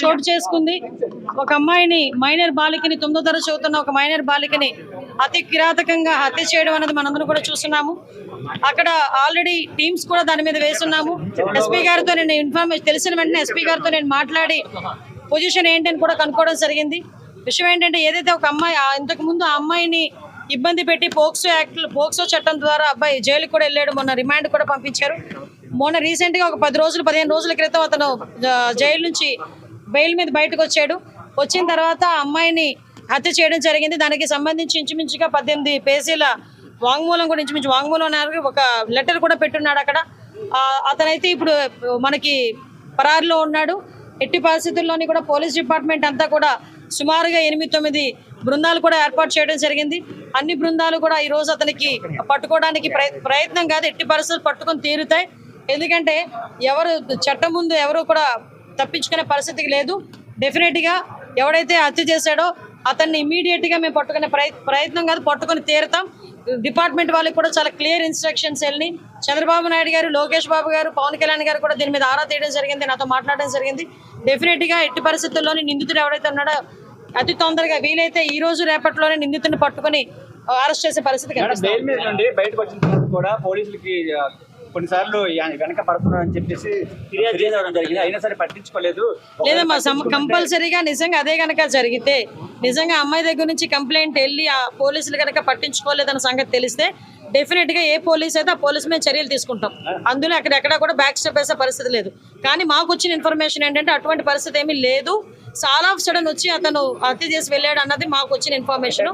చోటు చేసుకుంది. ఒక అమ్మాయిని మైనర్ బాలికని 9వ తరగతి చదువుతున్న ఒక మైనర్ బాలికని అతి కిరాతకంగా హత్య చేయడం అనేది మనందరం కూడా చూస్తున్నాము. అక్కడ ఆల్రెడీ టీమ్స్ కూడా దాని మీద వేస్తున్నాము. ఎస్పీ గారితో నేను ఇన్ఫర్మేషన్ తెలిసిన వెంటనే ఎస్పీ గారితో నేను మాట్లాడి పొజిషన్ ఏంటని కూడా కనుక్కోవడం జరిగింది. విషయం ఏంటంటే ఏదైతే ఒక అమ్మాయి ఇంతకు ముందు ఆ అమ్మాయిని ఇబ్బంది పెట్టి పోక్సో చట్టం ద్వారా అబ్బాయి జైలుకి కూడా వెళ్ళాడు. మొన్న రిమాండ్ కూడా పంపించారు. మొన్న రీసెంట్ గా ఒక 15 రోజుల క్రితం అతను జైలు నుంచి బెయిల్ మీద బయటకు వచ్చాడు. వచ్చిన తర్వాత అమ్మాయిని హత్య చేయడం జరిగింది. దానికి సంబంధించి ఇంచుమించుగా 18 పేజీల వాంగ్మూలం కూడా ఇంచుమించు వాంగ్మూలం ఒక లెటర్ కూడా పెట్టున్నాడు అక్కడ. అతనైతే ఇప్పుడు మనకి పరారులో ఉన్నాడు. ఎట్టి పరిస్థితుల్లోని కూడా పోలీస్ డిపార్ట్మెంట్ అంతా కూడా సుమారుగా 8-9 బృందాలు కూడా ఏర్పాటు చేయడం జరిగింది. అన్ని బృందాలు కూడా ఈ రోజు అతనికి పట్టుకోవడానికి ప్రయత్నం కాదు, ఎట్టి పరిస్థితులు పట్టుకొని తీరుతాయి. ఎందుకంటే ఎవరు చట్టం ముందు ఎవరు కూడా తప్పించుకునే పరిస్థితికి లేదు. డెఫినెట్ గా ఎవడైతే హత్య చేశాడో అతన్ని ఇమీడియట్ గా మేము పట్టుకునే ప్రయత్నం కాదు, పట్టుకొని తీరుతాం. డిపార్ట్మెంట్ వాళ్ళకి కూడా చాలా క్లియర్ ఇన్స్ట్రక్షన్స్ వెళ్ళి చంద్రబాబు నాయుడు గారు, లోకేష్ బాబు గారు, పవన్ కళ్యాణ్ గారు కూడా దీని మీద ఆరా తీయడం జరిగింది, నాతో మాట్లాడడం జరిగింది. డెఫినెట్ గా ఎట్టి పరిస్థితుల్లోని నిందితుడు ఎవరైతే ఉన్నాడో అతి తొందరగా వీలైతే ఈ రోజు రేపట్లోనే నిందితుడిని పట్టుకుని అరెస్ట్ చేసే పరిస్థితి కొన్నిసార్లు వెనక పడుతున్నారని చెప్పేసి ఫిర్యాదు చేయడం జరిగింది. అయినా సరే పట్టించుకోలేదు. లేదమ్మా, కంపల్సరీగా నిజంగా అదే కనుక జరిగితే, నిజంగా అమ్మాయి దగ్గర నుంచి కంప్లైంట్ వెళ్ళి ఆ పోలీసులు కనుక పట్టించుకోలేదన్న సంగతి తెలిస్తే డెఫినెట్ గా ఏ పోలీస్ అయితే ఆ పోలీస్ మీద చర్యలు తీసుకుంటాం. అందులో అక్కడెక్కడ కూడా బ్యాక్ స్టెప్ వేసే పరిస్థితి లేదు. కానీ మాకు వచ్చిన ఇన్ఫర్మేషన్ ఏంటంటే అటువంటి పరిస్థితి ఏమీ లేదు. చాలా ఆఫ్ సడన్ వచ్చి అతను హత్య చేసి వెళ్ళాడు అన్నది మాకు వచ్చిన ఇన్ఫర్మేషన్.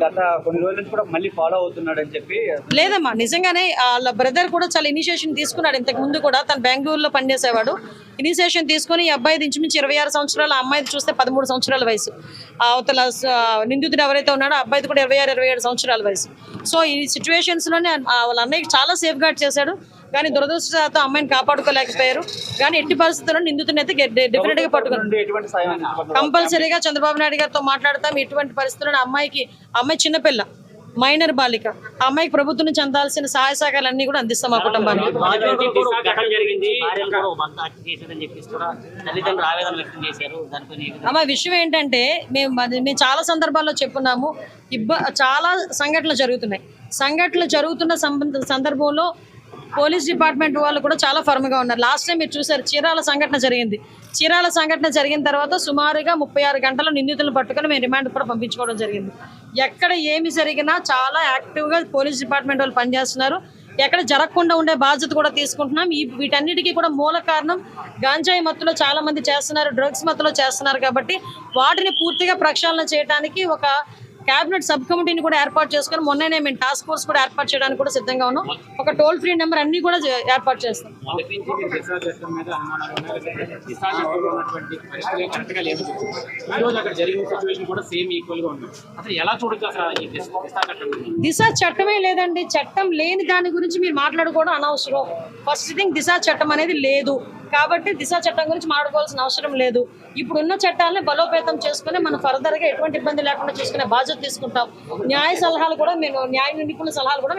లేదమ్మా, నిజంగానే వాళ్ళ బ్రదర్ కూడా చాలా ఇనిషియేషన్ తీసుకున్నాడు. ఇంతకు ముందు కూడా తను బెంగళూరులో పనిచేసేవాడు. ఇనిషియేషన్ తీసుకుని ఈ అబ్బాయి ఇంచుమించు 26 సంవత్సరాలు, ఆ అమ్మాయిది చూస్తే 13 సంవత్సరాల వయసు. అవతల నిందితుడు ఎవరైతే ఉన్నాడో ఆ అబ్బాయిది కూడా 26-27 సంవత్సరాల వయసు. సో ఈ సిచ్యువేషన్స్ లోనే వాళ్ళ అన్నయ్యకి చాలా సేఫ్ గార్డ్ చేశాడు. కానీ దురదృష్టవశాత్తు అమ్మాయిని కాపాడుకోలేకపోయారు. కానీ ఎట్టి పరిస్థితుల్లో నిందితుని అయితే డెఫినెట్ గా పట్టుకున్నారు. కంపల్సరీగా చంద్రబాబు నాయుడు గారితో మాట్లాడతాం. ఎటువంటి పరిస్థితుల్లో అమ్మాయి చిన్నపిల్ల, మైనర్ బాలిక, ఆ అమ్మాయికి ప్రభుత్వం నుంచి అందాల్సిన సహాయ సహకారాలు అన్ని కూడా అందిస్తాం మా కుటుంబానికి. అమ్మ విషయం ఏంటంటే మేము చాలా సందర్భాల్లో చెప్పున్నాము, చాలా సంఘటనలు జరుగుతున్న సందర్భంలో పోలీస్ డిపార్ట్మెంట్ వాళ్ళు కూడా చాలా ఫర్మ్ గా ఉన్నారు. లాస్ట్ టైం మీరు చూసారు, చీరాల సంఘటన జరిగిన తర్వాత సుమారుగా 36 గంటల నిందితులను పట్టుకొని మేము రిమాండ్ కూడా పంపించుకోవడం జరిగింది. ఎక్కడ ఏమి జరిగినా చాలా యాక్టివ్ గా పోలీస్ డిపార్ట్మెంట్ వాళ్ళు పనిచేస్తున్నారు. ఎక్కడ జరగకుండా ఉండే బాధ్యత కూడా తీసుకుంటున్నాం. వీటన్నిటికీ కూడా మూల కారణం గాంజాయి మత్తులో చాలా మంది చేస్తున్నారు, డ్రగ్స్ మత్తులో చేస్తున్నారు. కాబట్టి వాటిని పూర్తిగా ప్రక్షాళన చేయడానికి ఒక కేబినెట్ సబ్ కమిటీని కూడా ఏర్పాటు చేసుకుని మొన్ననే మేము టాస్క్ ఫోర్స్ కూడా ఏర్పాటు చేయడానికి కూడా సిద్ధంగా ఉన్నాం. ఒక టోల్ ఫ్రీ నెంబర్ అన్ని కూడా ఏర్పాటు చేస్తాం. దిశ చట్టమే లేదండి. చట్టం లేని దాని గురించి మీరు మాట్లాడుకోవడం అనవసరం. ఫస్ట్ థింగ్, దిశ చట్టం అనేది లేదు కాబట్టి దిశ చట్టం గురించి మాట్లాడుకోవాల్సిన అవసరం లేదు. ఇప్పుడున్న చట్టాలని బలోపేతం చేసుకుని మనం ఫర్దర్ గా ఎటువంటి ఇబ్బంది లేకుండా చేసుకునే బాధ్యత తీసుకుంటాం. న్యాయ నిపుణుల సలహాలు కూడా